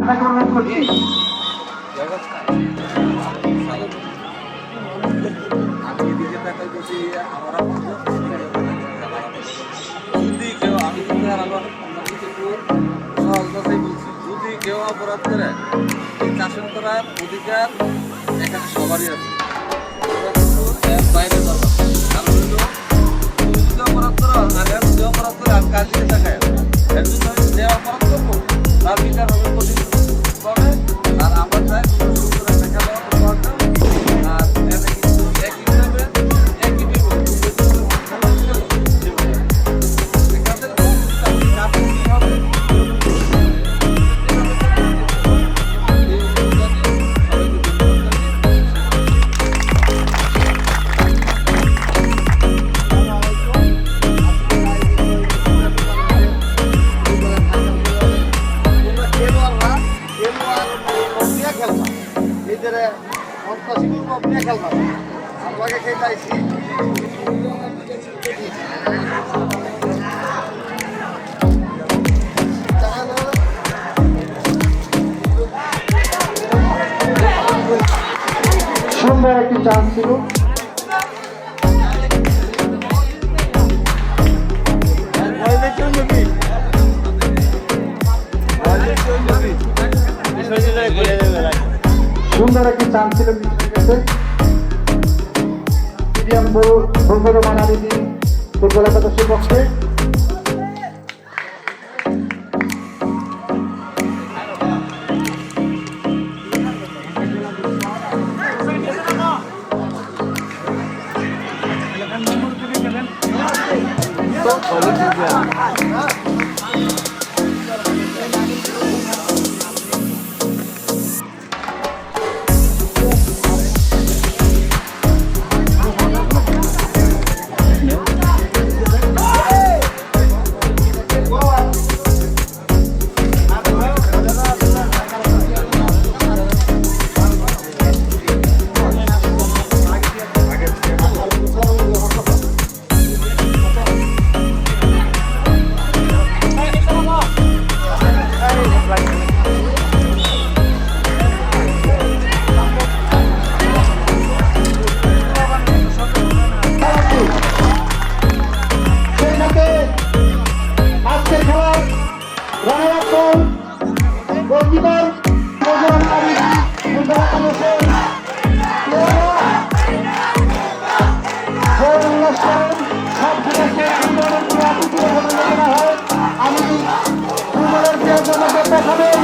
আপনাকে অনুরোধ করছি। আমি এদিকে তাকাইতেছি আমরা যদি কেউ আমি কিন্তু আবার সহজ কথাই বলছি, যদি কেউ অপরাধ করে এই শাসন করার অধিকার এখানে সবারই আছে, ওরা কিন্তু এর বাইরে যাবে। কারণ হলো তুমি যদি অপরাধ করো আর এর যদি অপরাধ করে আর কার দিকে তাকায় এর জন্য যে অপরাধ করবো তার বিচার হবে কঠিন করে। আর আমার চাই সুন্দর একটা খেলা উপহার দাও। আর এনে কিন্তু একই হিসাবে একই বিপদ সুন্দর একটি চান্স ছিল। সুন্দর একটি চান্স ছিল মিডিয়াম বন্ধুর মানালিদি ফুটবল একাদশের পক্ষে। আমি ফুটবলের প্রিয় জনতা দেখাবেন।